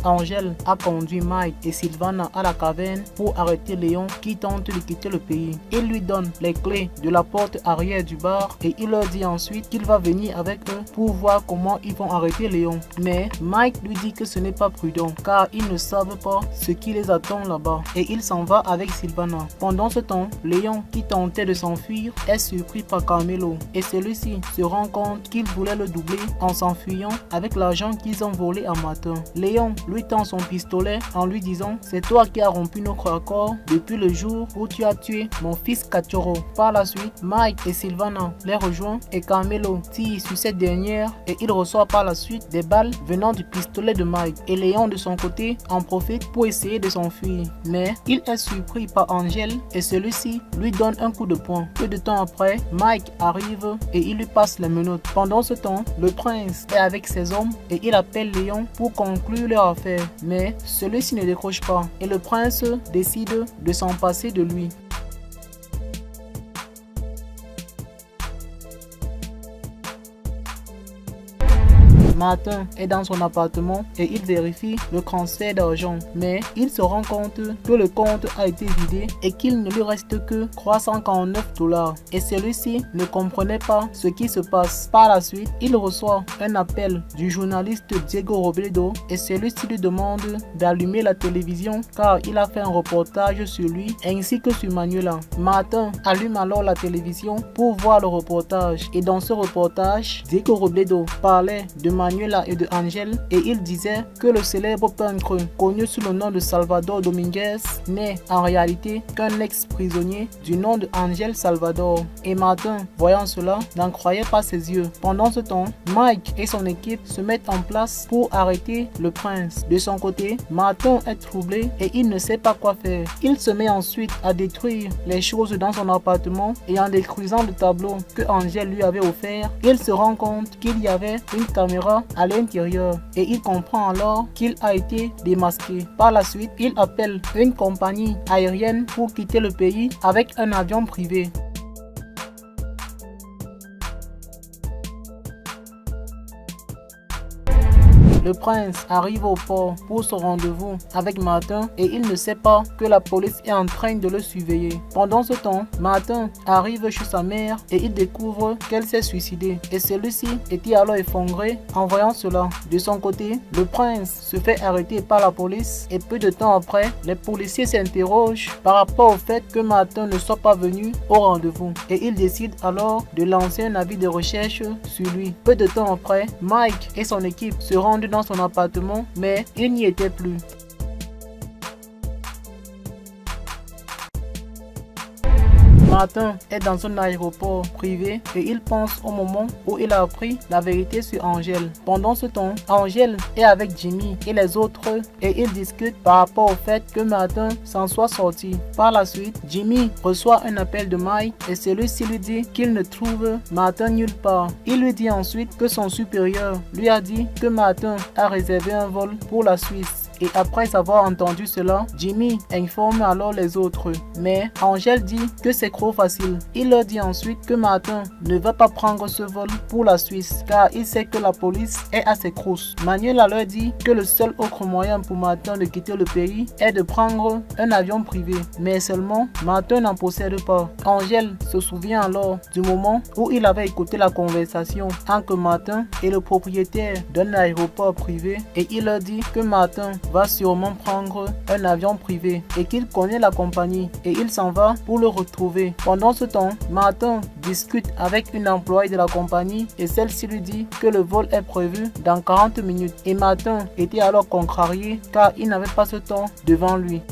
Angel a conduit Mike et Sylvana à la caverne pour arrêter Léon qui tente de quitter le pays. Il lui donne les clés de la porte arrière du bar et il leur dit ensuite qu'il va venir avec eux pour voir comment ils vont arrêter Léon. Mais Mike lui dit que ce n'est pas prudent car ils ne savent pas ce qui les attend là-bas et il s'en va avec Sylvana. Pendant ce temps, Léon qui tentait de s'enfuir est surpris par Carmelo et celui-ci se rend compte qu'il voulait le doubler en s'enfuyant avec l'argent qu'ils ont volé à Martin. Léon lui tend son pistolet en lui disant « C'est toi qui as rompu notre accord depuis le jour où tu as tué mon fils Cachorro ». Par la suite, Mike et Sylvana les rejoignent et Carmelo tire sur cette dernière et il reçoit par la suite des balles venant du pistolet de Mike. Et Léon de son côté en profite pour essayer de s'enfuir. Mais il est surpris par Angel et celui-ci lui donne un coup de poing. Peu de temps après, Mike arrive et il lui passe les menottes. Pendant ce temps, le prince est avec ses hommes et il appelle Léon pour conclure leur affaire. Mais celui-ci ne décroche pas et le prince décide de s'en passer de lui. Martin est dans son appartement et il vérifie le transfert d'argent. Mais il se rend compte que le compte a été vidé et qu'il ne lui reste que 349 $. Et celui-ci ne comprenait pas ce qui se passe. Par la suite, il reçoit un appel du journaliste Diego Robledo et celui-ci lui demande d'allumer la télévision car il a fait un reportage sur lui ainsi que sur Manuela. Martin allume alors la télévision pour voir le reportage et dans ce reportage, Diego Robledo parlait de Manuela et de Angel et il disait que le célèbre peintre connu sous le nom de Salvador Dominguez n'est en réalité qu'un ex-prisonnier du nom de Angel Salvador. Et Martin, voyant cela, n'en croyait pas ses yeux. Pendant ce temps, Mike et son équipe se mettent en place pour arrêter le prince. De son côté, Martin est troublé et il ne sait pas quoi faire. Il se met ensuite à détruire les choses dans son appartement et en détruisant le tableau que Angel lui avait offert, il se rend compte qu'il y avait une caméra à l'intérieur et il comprend alors qu'il a été démasqué. Par la suite, il appelle une compagnie aérienne pour quitter le pays avec un avion privé. Le prince arrive au port pour son rendez-vous avec Martin et il ne sait pas que la police est en train de le surveiller. Pendant ce temps, Martin arrive chez sa mère et il découvre qu'elle s'est suicidée. Et celui-ci était alors effondré en voyant cela. De son côté, le prince se fait arrêter par la police et peu de temps après, les policiers s'interrogent par rapport au fait que Martin ne soit pas venu au rendez-vous. Et ils décident alors de lancer un avis de recherche sur lui. Peu de temps après, Mike et son équipe se rendent dans son appartement, mais il n'y était plus. Martin est dans un aéroport privé et il pense au moment où il a appris la vérité sur Angel. Pendant ce temps, Angel est avec Jimmy et les autres et ils discutent par rapport au fait que Martin s'en soit sorti. Par la suite, Jimmy reçoit un appel de Mike et celui-ci lui dit qu'il ne trouve Martin nulle part. Il lui dit ensuite que son supérieur lui a dit que Martin a réservé un vol pour la Suisse. Et après avoir entendu cela, Jimmy informe alors les autres. Mais Angel dit que c'est trop facile. Il leur dit ensuite que Martin ne va pas prendre ce vol pour la Suisse car il sait que la police est à ses crousses. Manuela leur dit que le seul autre moyen pour Martin de quitter le pays est de prendre un avion privé. Mais seulement, Martin n'en possède pas. Angel se souvient alors du moment où il avait écouté la conversation entre Martin et le propriétaire d'un aéroport privé et il leur dit que Martin va sûrement prendre un avion privé et qu'il connaît la compagnie et il s'en va pour le retrouver. Pendant ce temps, Martin discute avec une employée de la compagnie et celle-ci lui dit que le vol est prévu dans 40 minutes et Martin était alors contrarié car il n'avait pas ce temps devant lui.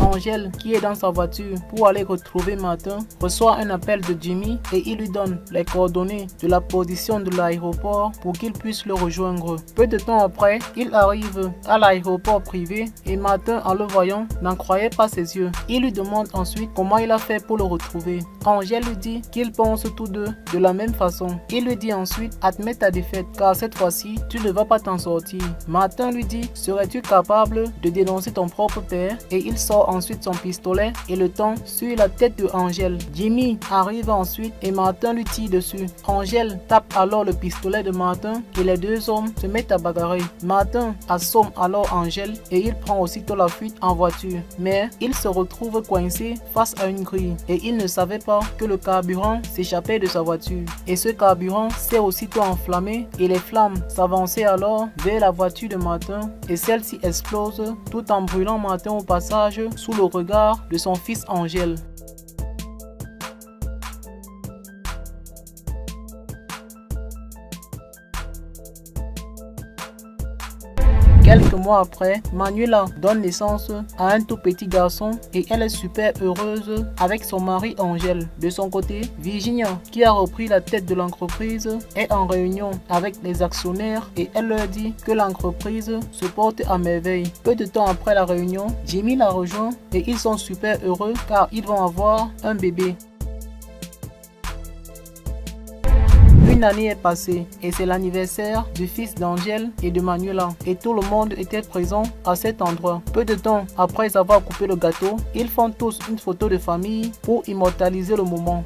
Angel, qui est dans sa voiture pour aller retrouver Martin, reçoit un appel de Jimmy et il lui donne les coordonnées de la position de l'aéroport pour qu'il puisse le rejoindre. Peu de temps après, il arrive à l'aéroport privé et Martin, en le voyant, n'en croyait pas ses yeux. Il lui demande ensuite comment il a fait pour le retrouver. Angel lui dit qu'ils pensent tous deux de la même façon. Il lui dit ensuite admets ta défaite car cette fois-ci, tu ne vas pas t'en sortir. Martin lui dit serais-tu capable de dénoncer ton propre père et il sort ensuite ensuite son pistolet et le tend sur la tête de Angèle. Jimmy arrive ensuite et Martin lui tire dessus. Angèle tape alors le pistolet de Martin et les deux hommes se mettent à bagarrer. Martin assomme alors Angèle et il prend aussitôt la fuite en voiture. Mais il se retrouve coincé face à une grille et il ne savait pas que le carburant s'échappait de sa voiture. Et ce carburant s'est aussitôt enflammé et les flammes s'avançaient alors vers la voiture de Martin et celle-ci explose tout en brûlant Martin au passage sous le regard de son fils Angèle. Quelques mois après, Manuela donne naissance à un tout petit garçon et elle est super heureuse avec son mari Angèle. De son côté, Virginia, qui a repris la tête de l'entreprise, est en réunion avec les actionnaires et elle leur dit que l'entreprise se porte à merveille. Peu de temps après la réunion, Jimmy la rejoint et ils sont super heureux car ils vont avoir un bébé. Une année est passée et c'est l'anniversaire du fils d'Angèle et de Manuela et tout le monde était présent à cet endroit. Peu de temps après avoir coupé le gâteau, ils font tous une photo de famille pour immortaliser le moment.